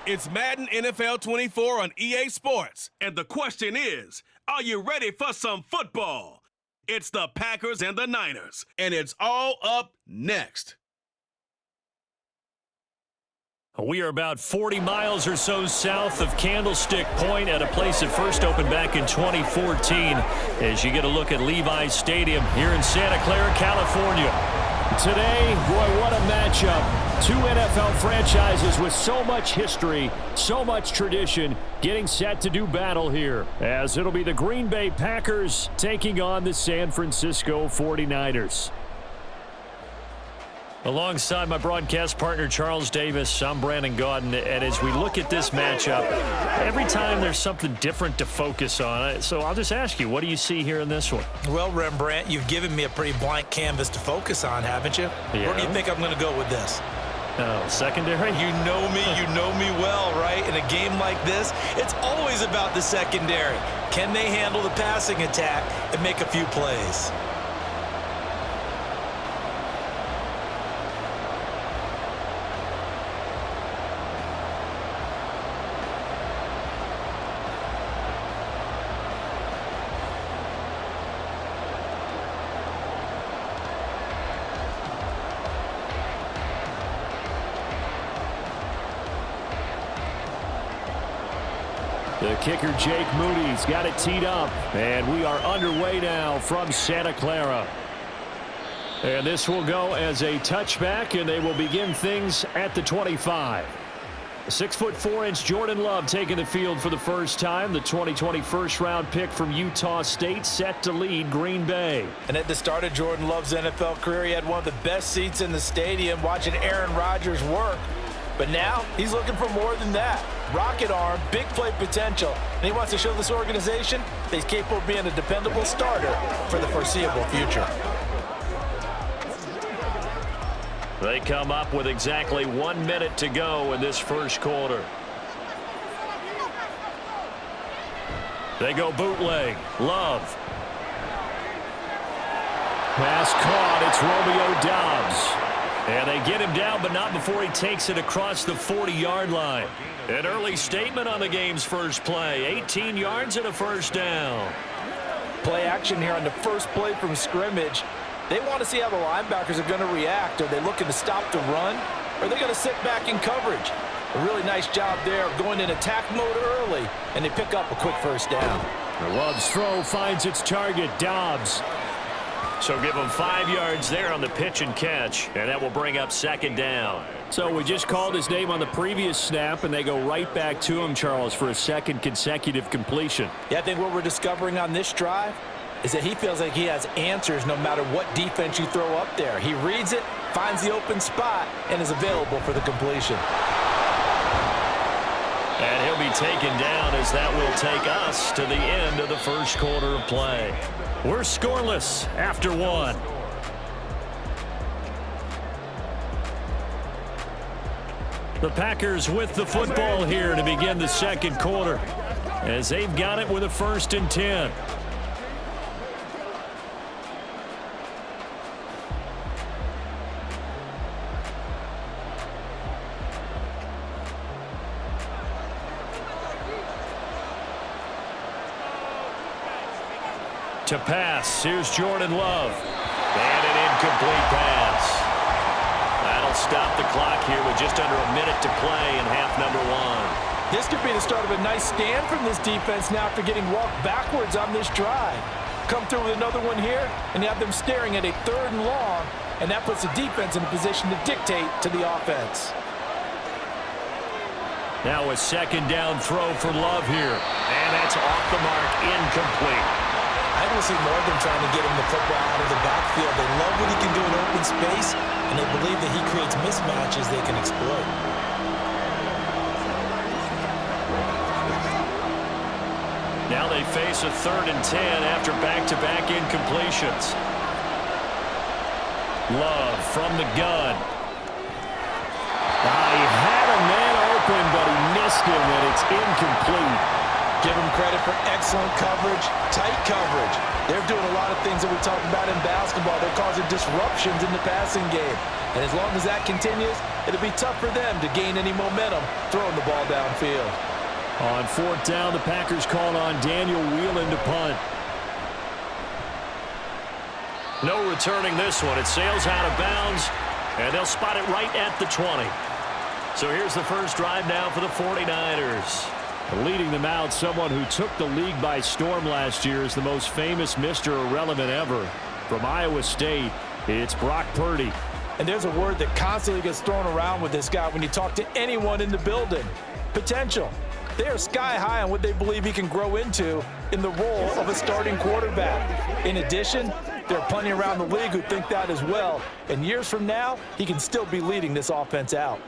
It's Madden NFL 24 on EA Sports. And the question is, are you ready for some football? It's the Packers and the Niners, and it's all up next. We are about 40 miles or so south of Candlestick Point at a place that first opened back in 2014 as you get a look at Levi's Stadium here in Santa Clara, California. Today, boy, what a matchup. Two NFL franchises with so much history, so much tradition, getting set to do battle here, as it'll be the Green Bay Packers taking on the San Francisco 49ers. Alongside my broadcast partner, Charles Davis, I'm Brandon Gaudin, and as we look at this matchup, every time there's something different to focus on. So I'll just ask you, what do you see here in this one? Well, Rembrandt, you've given me a pretty blank canvas to focus on, haven't you? Yeah. Where do you think I'm going to go with this? Oh, secondary? You know me well, right? In a game like this, it's always about the secondary. Can they handle the passing attack and make a few plays? The kicker, Jake Moody's got it teed up, and we are underway now from Santa Clara. And this will go as a touchback, and they will begin things at the 25. 6'4" Jordan Love taking the field for the first time. The 2020 first-round pick from Utah State set to lead Green Bay. And at the start of Jordan Love's NFL career, he had one of the best seats in the stadium watching Aaron Rodgers work. But now he's looking for more than that. Rocket arm, big play potential, and he wants to show this organization that he's capable of being a dependable starter for the foreseeable future. They come up with exactly 1 minute to go in this first quarter. They go bootleg. Love. Pass caught. It's Romeo Doubs. And they get him down, but not before he takes it across the 40-yard line. An early statement on the game's first play. 18 yards and a first down. Play action here on the first play from scrimmage. They want to see how the linebackers are going to react. Are they looking to stop the run? Or are they going to sit back in coverage? A really nice job there of going in attack mode early, and they pick up a quick first down. Love's throw finds its target, Doubs. So give him 5 yards there on the pitch and catch, and that will bring up second down. So we just called his name on the previous snap, and they go right back to him, Charles, for a second consecutive completion. Yeah, I think what we're discovering on this drive is that he feels like he has answers no matter what defense you throw up there. He reads it, finds the open spot, and is available for the completion. And he'll be taken down as that will take us to the end of the first quarter of play. We're scoreless after one. The Packers with the football here to begin the second quarter, as they've got it with a 1st and 10. To pass, here's Jordan Love. And an incomplete pass. That'll stop the clock here with just under a minute to play in half number one. This could be the start of a nice stand from this defense now after getting walked backwards on this drive. Come through with another one here, and you have them staring at a 3rd and long, and that puts the defense in a position to dictate to the offense. Now a second down throw for Love here. And that's off the mark, incomplete. I want to see more of them trying to get him the football out of the backfield. They love what he can do in open space, and they believe that he creates mismatches they can exploit. Now they face a 3rd and 10 after back-to-back incompletions. Love from the gun. He had a man open, but he missed him, and it's incomplete. Give them credit for excellent coverage, tight coverage. They're doing a lot of things that we talk about in basketball. They're causing disruptions in the passing game. And as long as that continues, it'll be tough for them to gain any momentum throwing the ball downfield. On fourth down, the Packers called on Daniel Whelan to punt. No returning this one. It sails out of bounds, and they'll spot it right at the 20. So here's the first drive now for the 49ers. Leading them out, someone who took the league by storm last year is the most famous Mr. Irrelevant ever. From Iowa State, it's Brock Purdy. And there's a word that constantly gets thrown around with this guy when you talk to anyone in the building. Potential. They are sky high on what they believe he can grow into in the role of a starting quarterback. In addition, there are plenty around the league who think that as well. And years from now, he can still be leading this offense out.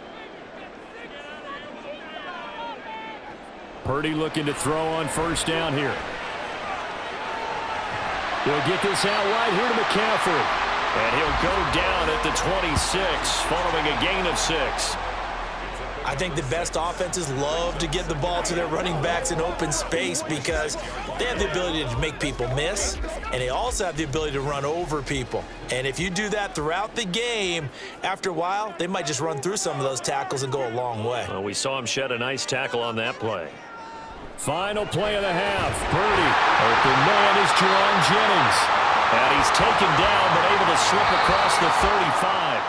Purdy looking to throw on first down here. He'll get this out wide here to McCaffrey. And he'll go down at the 26 following a gain of 6. I think the best offenses love to get the ball to their running backs in open space because they have the ability to make people miss, and they also have the ability to run over people. And if you do that throughout the game, after a while, they might just run through some of those tackles and go a long way. Well, we saw him shed a nice tackle on that play. Final play of the half. Purdy. Open man is Jerome Jennings. And he's taken down but able to slip across the 35.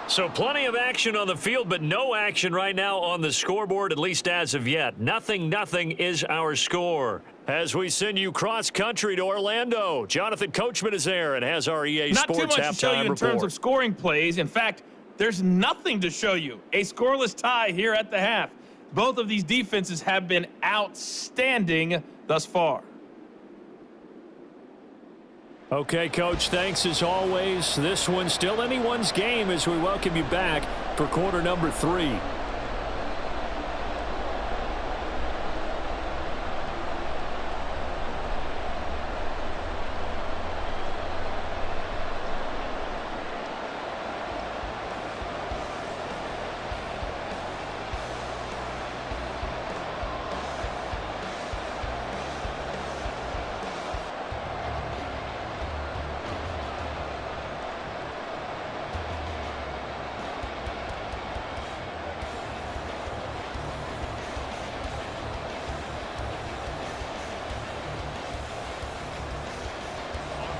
So plenty of action on the field, but no action right now on the scoreboard, at least as of yet. 0-0 is our score. As we send you cross-country to Orlando, Jonathan Coachman is there and has our EA Sports halftime report. Not too much to show you in terms of scoring plays. In fact, there's nothing to show you. A scoreless tie here at the half. Both of these defenses have been outstanding thus far. Okay, Coach, thanks as always. This one's still anyone's game as we welcome you back for quarter number 3.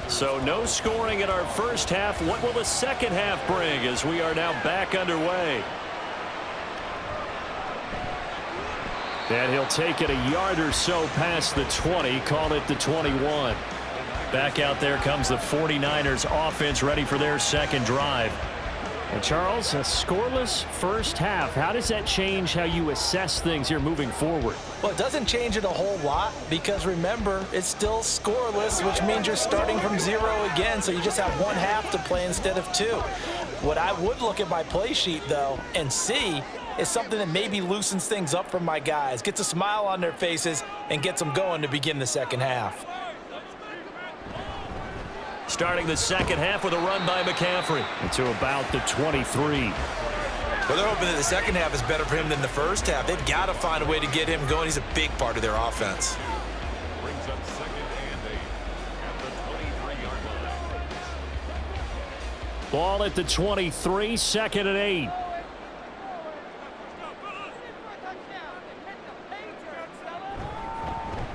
So no scoring in our first half. What will the second half bring as we are now back underway? And he'll take it a yard or so past the 20, call it the 21. Back out there comes the 49ers offense ready for their second drive. And Charles, a scoreless first half. How does that change how you assess things here moving forward? Well, it doesn't change it a whole lot because remember, it's still scoreless, which means you're starting from 0 again, so you just have one half to play instead of 2. What I would look at my play sheet, though, and see is something that maybe loosens things up for my guys, gets a smile on their faces, and gets them going to begin the second half. Starting the second half with a run by McCaffrey to about the 23. Well, they're hoping that the second half is better for him than the first half. They've got to find a way to get him going. He's a big part of their offense. Brings up 2nd and 8 at the 23-yard line. Ball at the 23, 2nd and 8.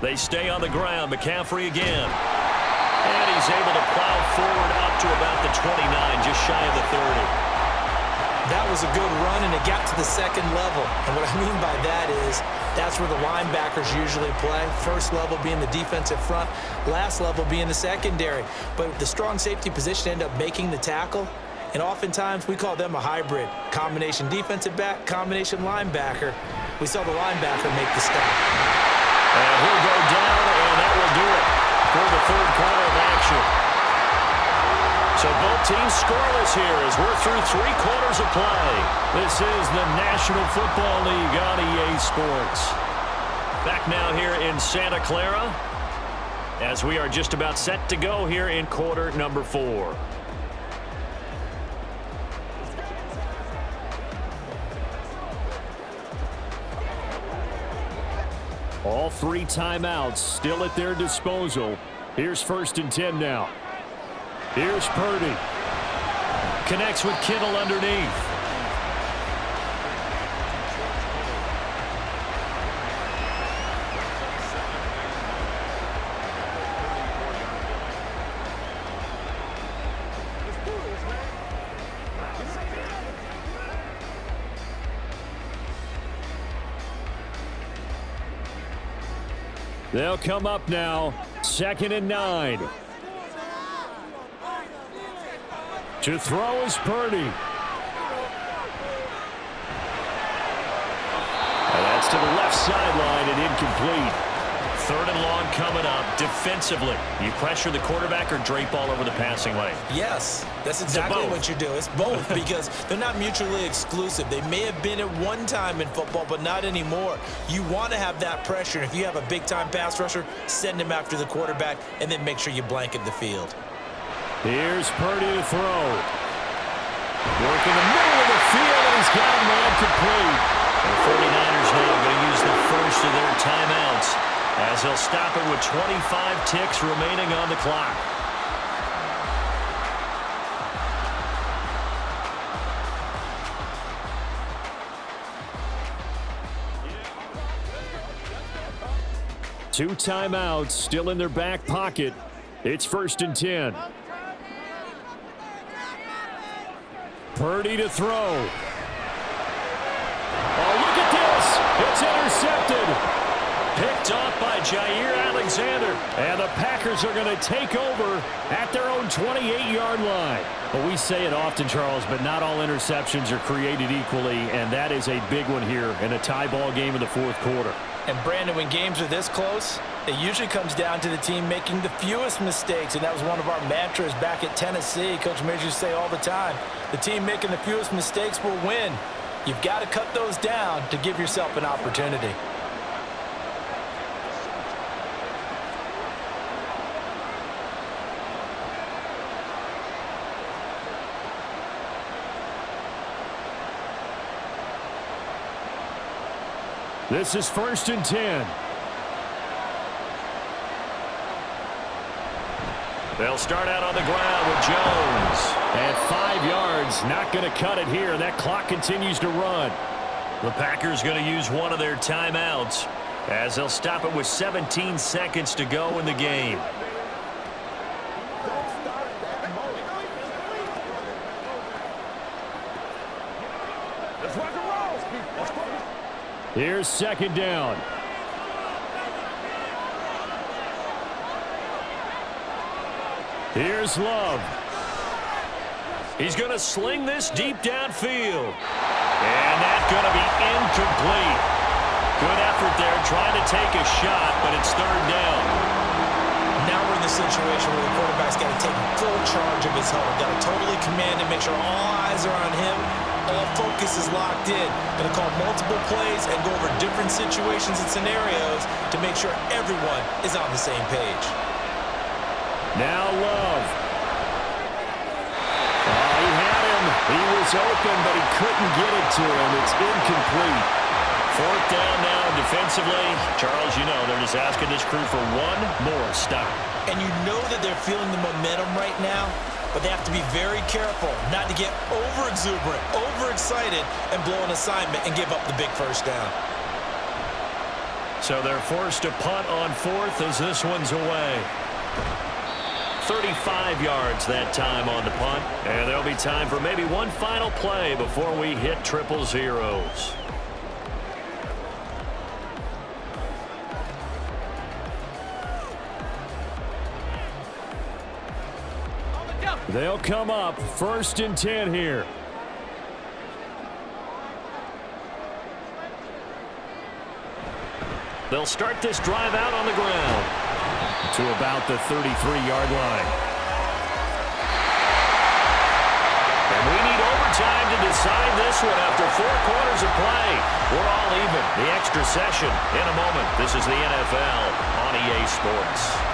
They stay on the ground. McCaffrey again. And he's able to plow forward up to about the 29, just shy of the 30. That was a good run, and it got to the second level. And what I mean by that is that's where the linebackers usually play. First level being the defensive front, last level being the secondary. But the strong safety position ended up making the tackle. And oftentimes we call them a hybrid. Combination defensive back, combination linebacker. We saw the linebacker make the stop. And he'll go down, and that will do it for the third quarter of action. So both teams scoreless here as we're through 3 quarters of play. This is the National Football League on EA Sports. Back now here in Santa Clara as we are just about set to go here in quarter number 4. All 3 timeouts still at their disposal. Here's 1st and 10 now. Here's Purdy. Connects with Kittle underneath. They'll come up now, 2nd and 9. To throw is Purdy. And that's to the left sideline and incomplete. 3rd and long coming up. Defensively, you pressure the quarterback or drape all over the passing lane? Yes, that's exactly what you do. It's both because they're not mutually exclusive. They may have been at one time in football, but not anymore. You want to have that pressure. If you have a big-time pass rusher, send him after the quarterback, and then make sure you blanket the field. Here's Purdy to throw. Work in the middle of the field, and he's got him incomplete. The 49ers now going to use the first of their timeouts as they'll stop it with 25 ticks remaining on the clock. Two timeouts still in their back pocket. It's 1st and 10. Purdy to throw. Oh, look at this. It's intercepted. Picked off by Jair Alexander. And the Packers are going to take over at their own 28-yard line. Well, we say it often, Charles, but not all interceptions are created equally, and that is a big one here in a tie ball game in the 4th quarter. And, Brandon, when games are this close, it usually comes down to the team making the fewest mistakes, and that was one of our mantras back at Tennessee. Coach Majors used to say all the time, the team making the fewest mistakes will win. You've got to cut those down to give yourself an opportunity. This is 1st and 10. They'll start out on the ground with Jones. At 5 yards, not going to cut it here. That clock continues to run. The Packers going to use one of their timeouts as they'll stop it with 17 seconds to go in the game. Here's 2nd down. Here's Love. He's going to sling this deep downfield. And that's going to be incomplete. Good effort there trying to take a shot, but it's 3rd down. Now we're in the situation where the quarterback's got to take full charge of his huddle. Got to totally command and make sure all eyes are on him. All focus is locked in. Going to call multiple plays and go over different situations and scenarios to make sure everyone is on the same page. Now Love. Oh, he had him. He was open, but he couldn't get it to him. It's incomplete. 4th down now defensively. Charles, you know, they're just asking this crew for one more stop. And you know that they're feeling the momentum right now, but they have to be very careful not to get over-exuberant, over-excited, and blow an assignment and give up the big 1st down. So they're forced to punt on 4th as this one's away. 35 yards that time on the punt. And there'll be time for maybe one final play before we hit 000. They'll come up 1st and 10 here. They'll start this drive out on the ground to about the 33-yard line. And we need overtime to decide this one after 4 quarters of play. We're all even. The extra session in a moment. This is the NFL on EA Sports.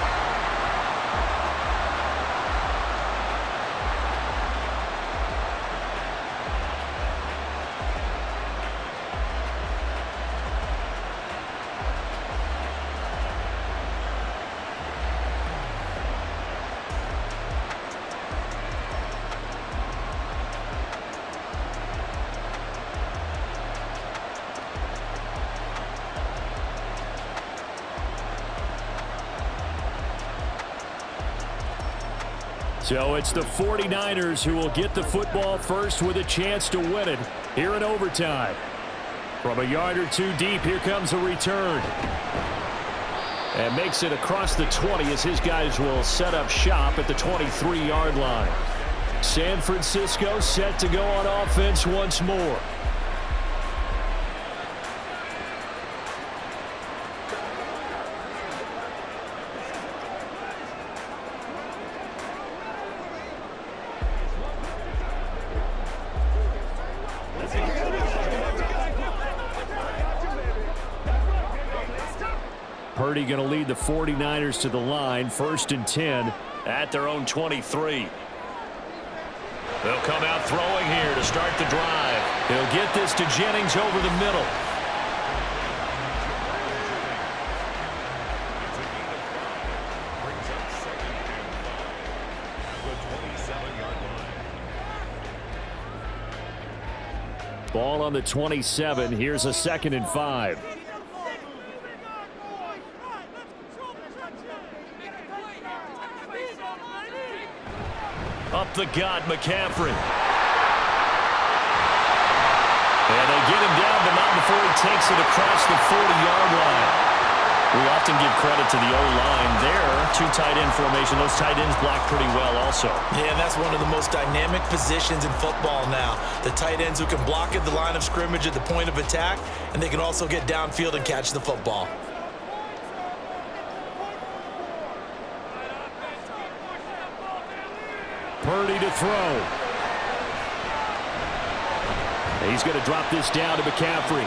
So it's the 49ers who will get the football first with a chance to win it here in overtime. From a yard or two deep, here comes a return. And makes it across the 20 as his guys will set up shop at the 23-yard line. San Francisco set to go on offense once more. Purdy going to lead the 49ers to the line, 1st and 10 at their own 23. They'll come out throwing here to start the drive. He'll get this to Jennings over the middle. Ball on the 27. Here's a 2nd and 5. Up the gut, McCaffrey. And they get him down, but not before he takes it across the 40-yard line. We often give credit to the O-line there. 2 tight end formation. Those tight ends block pretty well also. Yeah, and that's one of the most dynamic positions in football now. The tight ends who can block at the line of scrimmage at the point of attack, and they can also get downfield and catch the football. Purdy to throw. He's going to drop this down to McCaffrey.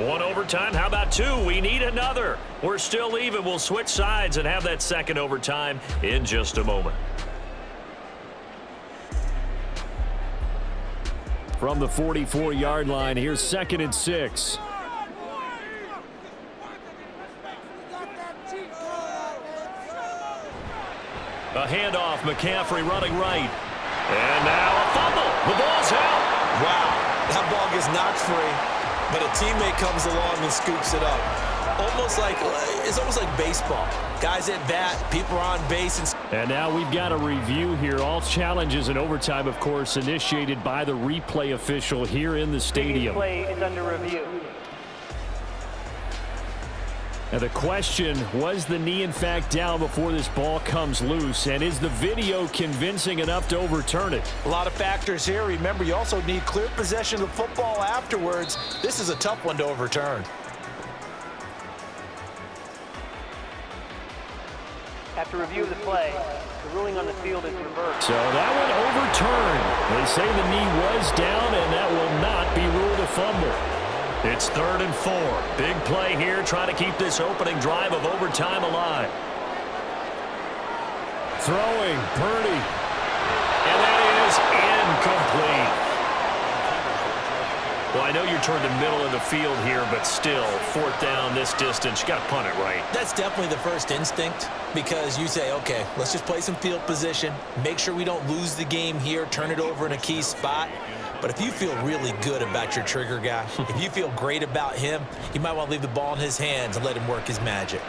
One overtime. How about 2? We need another. We're still even. We'll switch sides and have that 2nd overtime in just a moment. From the 44-yard line, here's 2nd and 6. A handoff, McCaffrey running right. And now a fumble. The ball's out. Wow, that ball gets knocked free, but a teammate comes along and scoops it up. It's almost like baseball. Guys at bat, people are on base. And now we've got a review here. All challenges in overtime, of course, initiated by the replay official here in the stadium. Replay is under review. Now the question, was the knee in fact down before this ball comes loose? And is the video convincing enough to overturn it? A lot of factors here. Remember, you also need clear possession of the football afterwards. This is a tough one to overturn. After review of the play, the ruling on the field is reversed. So that one overturned. They say the knee was down, and that will not be ruled a fumble. It's 3rd and 4. Big play here, trying to keep this opening drive of overtime alive. Throwing, Purdy. And that is incomplete. Well, I know you're toward the middle of the field here, but still, 4th down this distance, you got to punt it right. That's definitely the first instinct, because you say, okay, let's just play some field position, make sure we don't lose the game here, turn it over in a key spot. But if you feel really good about your trigger guy, if you feel great about him, you might want to leave the ball in his hands and let him work his magic.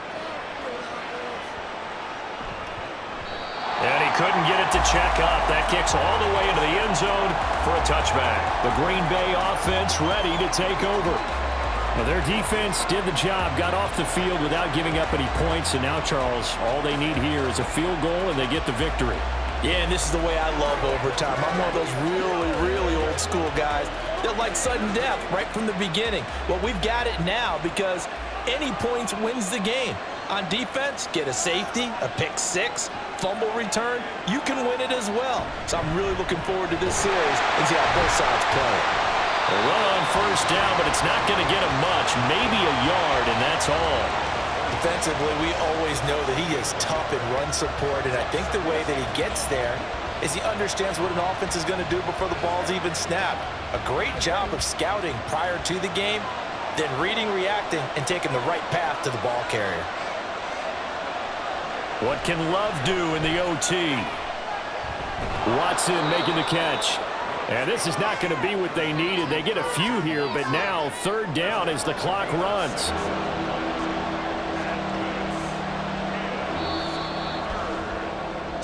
And he couldn't get it to check up. That kicks all the way into the end zone for a touchback. The Green Bay offense ready to take over. Now their defense did the job, got off the field without giving up any points, and now, Charles, all they need here is a field goal, and they get the victory. Yeah, and this is the way I love overtime. I'm one of those really, really old school guys that like sudden death right from the beginning. Well, we've got it now because any points wins the game. On defense, get a safety, a pick 6, fumble return, you can win it as well. So I'm really looking forward to this series and see how both sides play. A run on 1st down, but it's not going to get him much, maybe a yard, and that's all. Defensively, we always know that he is tough in run support, and I think the way that he gets there is he understands what an offense is going to do before the ball's even snapped. A great job of scouting prior to the game, then reading, reacting, and taking the right path to the ball carrier. What can Love do in the OT? Watson making the catch. And this is not going to be what they needed. They get a few here, but now 3rd down as the clock runs.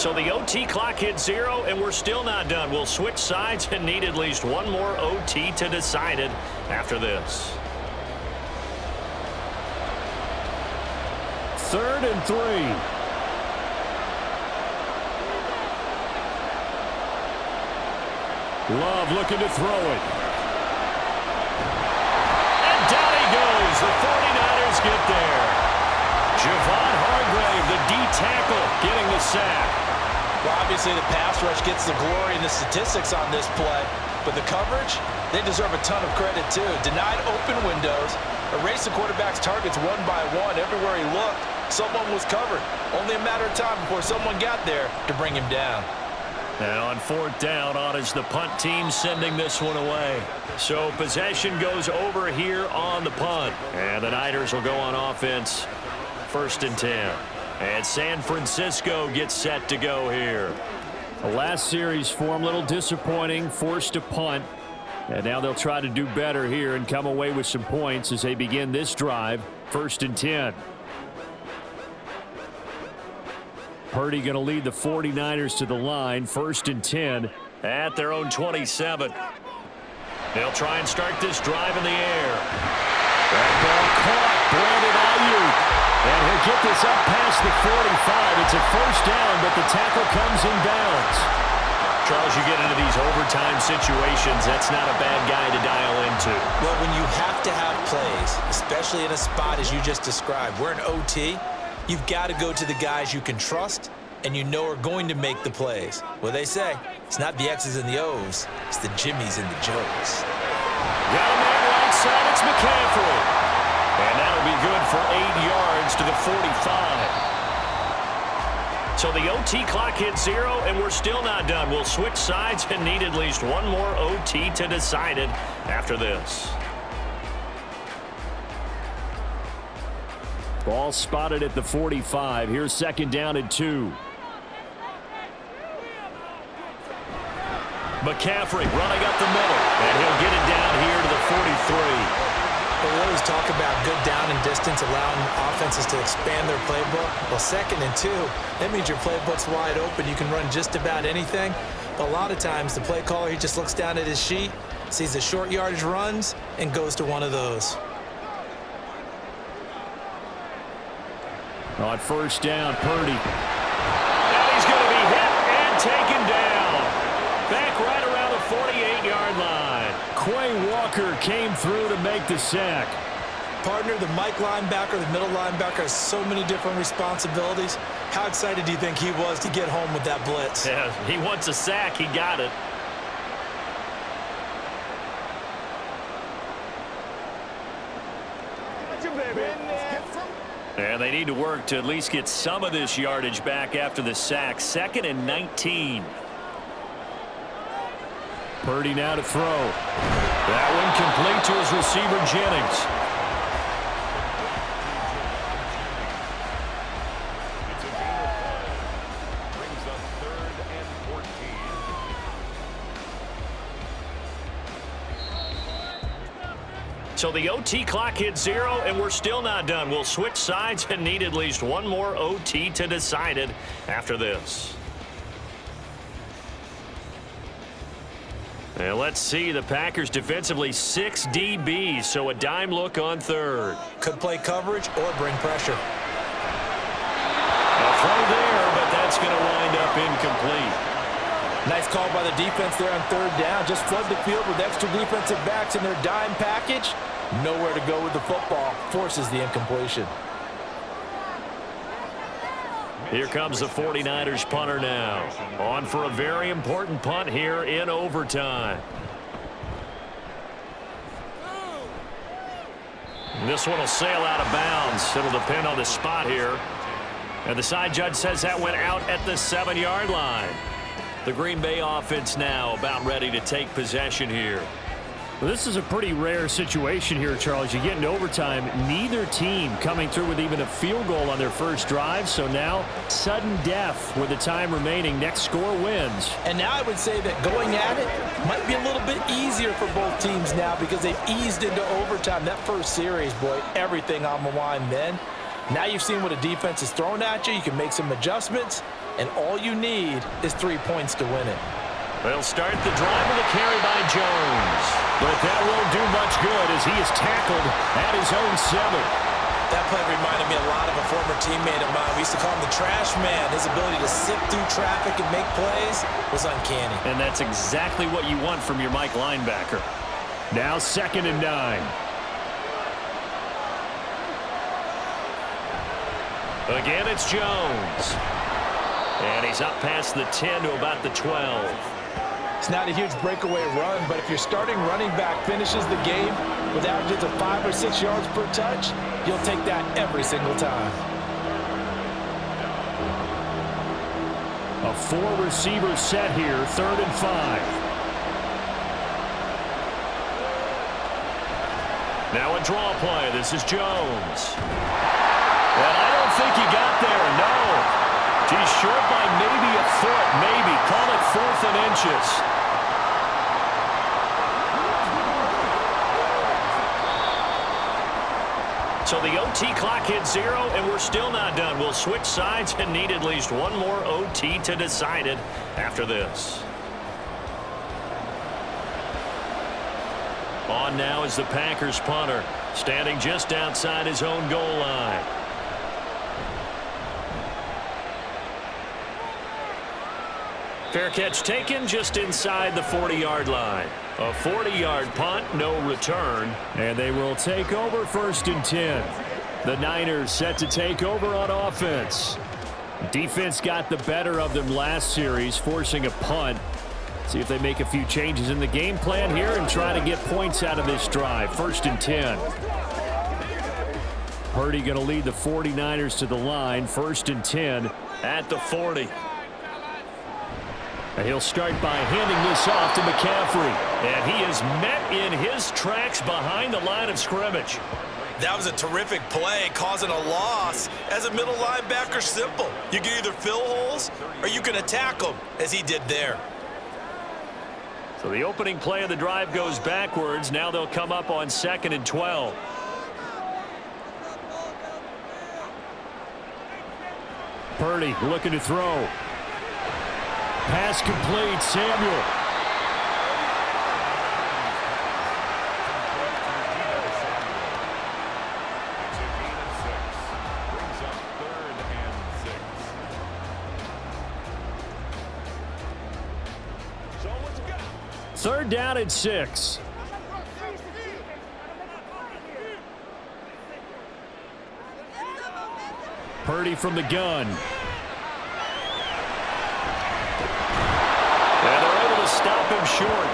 So the OT clock hit 0, and we're still not done. We'll switch sides and need at least one more OT to decide it after this. 3rd and 3. Love looking to throw it. And down he goes. The 49ers get there. Javon Hargrave, the D tackle, getting the sack. Well, obviously the pass rush gets the glory and the statistics on this play, but the coverage, they deserve a ton of credit too. Denied open windows, erased the quarterback's targets one by one. Everywhere he looked, someone was covered. Only a matter of time before someone got there to bring him down. And on 4th down, on is the punt team sending this one away. So possession goes over here on the punt. And the Niners will go on offense, 1st and 10. And San Francisco gets set to go here. The last series for them, a little disappointing, forced to punt. And now they'll try to do better here and come away with some points as they begin this drive, 1st and 10. Purdy going to lead the 49ers to the line, 1st and 10 at their own 27. They'll try and start this drive in the air. That ball caught, Brandon Ayuk. And he'll get this up past the 45. It's a 1st down, but the tackle comes in bounds. Charles, you get into these overtime situations, that's not a bad guy to dial into. Well, when you have to have plays, especially in a spot as you just described, we're in OT, you've got to go to the guys you can trust and you know are going to make the plays. Well, they say it's not the X's and the O's, it's the Jimmies and the Joes. Got a man right side, it's McCaffrey. And that'll be good for 8 yards to the 45. So the OT clock hit 0, and we're still not done. We'll switch sides and need at least one more OT to decide it after this. Ball spotted at the 45. Here's 2nd down and 2. McCaffrey running up the middle, and he'll get it down here to the 43. Well, we always talk about good down and distance, allowing offenses to expand their playbook. Well, 2nd and 2, that means your playbook's wide open. You can run just about anything. But a lot of times, the play caller, he just looks down at his sheet, sees the short yardage runs, and goes to one of those. On 1st down, Purdy. Now he's going to be hit and taken down. Back right around the 48-yard line. Quay Walker came through to make the sack. Partner, the Mike linebacker, the middle linebacker has so many different responsibilities. How excited do you think he was to get home with that blitz? Yeah, he wants a sack. He got it. And they need to work to at least get some of this yardage back after the sack. 2nd and 19. Purdy now to throw. That one complete to his receiver, Jennings. It's a gain of 5. Brings up 3rd and 14. So the OT clock hit 0, and we're still not done. We'll switch sides and need at least one more OT to decide it after this. And let's see, the Packers defensively 6 DBs, so a dime look on 3rd. Could play coverage or bring pressure. A throw there, but that's going to wind up incomplete. Nice call by the defense there on 3rd down. Just flood the field with extra defensive backs in their dime package. Nowhere to go with the football. Forces the incompletion. Here comes the 49ers punter now. On for a very important punt here in overtime. This one will sail out of bounds. It'll depend on the spot here. And the side judge says that went out at the 7-yard line. The Green Bay offense now about ready to take possession here. Well, this is a pretty rare situation here, Charles. You get into overtime, neither team coming through with even a field goal on their first drive. So now, sudden death with the time remaining. Next score wins. And now I would say that going at it might be a little bit easier for both teams now because they've eased into overtime. That first series, boy, everything on the line then. Now you've seen what a defense is throwing at you. You can make some adjustments, and all you need is 3 points to win it. They'll start the drive with a carry by Jones. But that won't do much good as he is tackled at his own 7. That play reminded me a lot of a former teammate of mine. We used to call him the trash man. His ability to sift through traffic and make plays was uncanny. And that's exactly what you want from your Mike linebacker. Now 2nd and 9. Again, it's Jones. And he's up past the 10 to about the 12. It's not a huge breakaway run, but if your starting running back finishes the game with averages of 5 or 6 yards per touch, you'll take that every single time. A 4-receiver set here, 3rd and 5. Now a draw play. This is Jones. And I don't think he got there, no. He's short by maybe a foot, maybe. Call it 4th and inches. So the OT clock hits 0, and we're still not done. We'll switch sides and need at least one more OT to decide it after this. On now is the Packers punter, standing just outside his own goal line. Fair catch taken just inside the 40-yard line. A 40-yard punt, no return. And they will take over 1st and 10. The Niners set to take over on offense. Defense got the better of them last series, forcing a punt. See if they make a few changes in the game plan here and try to get points out of this drive. 1st and 10. Purdy going to lead the 49ers to the line. 1st and 10 at the 40. And he'll start by handing this off to McCaffrey. And he is met in his tracks behind the line of scrimmage. That was a terrific play, causing a loss. As a middle linebacker, simple. You can either fill holes or you can attack them, as he did there. So the opening play of the drive goes backwards. Now they'll come up on 2nd and 12. Purdy looking to throw. Pass complete, Samuel. Brings up 3rd and 6. So let's go. 3rd down and 6. Purdy from the gun. And they're able to stop him short.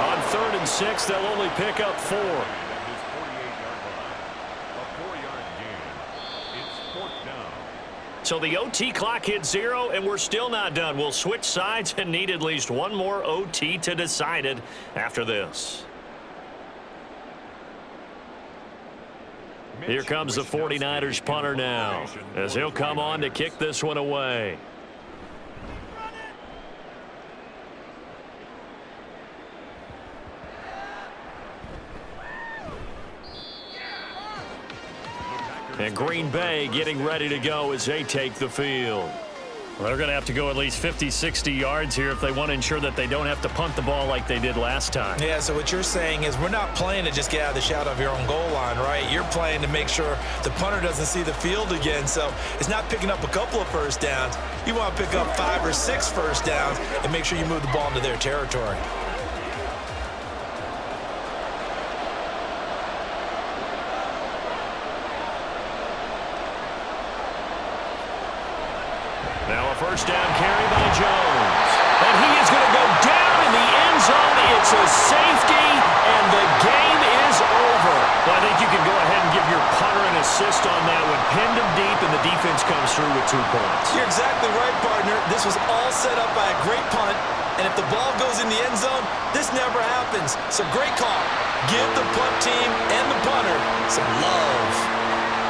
On 3rd and 6, they'll only pick up 4. His 48-yard line. A 4-yard gain. It's 4th down. So the OT clock hits 0, and we're still not done. We'll switch sides and need at least one more OT to decide it after this. Here comes the 49ers punter now, as he'll come on to kick this one away. And Green Bay getting ready to go as they take the field. Well, they're going to have to go at least 50, 60 yards here if they want to ensure that they don't have to punt the ball like they did last time. Yeah, so what you're saying is we're not playing to just get out of the shadow of your own goal line, right? You're playing to make sure the punter doesn't see the field again. So it's not picking up a couple of first downs. You want to pick up 5 or 6 first downs and make sure you move the ball into their territory. Now a first down carry by Jones. And he is going to go down in the end zone. It's a safety, and the game is over. Well, I think you can go ahead and give your punter an assist on that one. Pinned him deep, and the defense comes through with 2 points. You're exactly right, partner. This was all set up by a great punt, and if the ball goes in the end zone, this never happens. So great call. Give the punt team and the punter some love.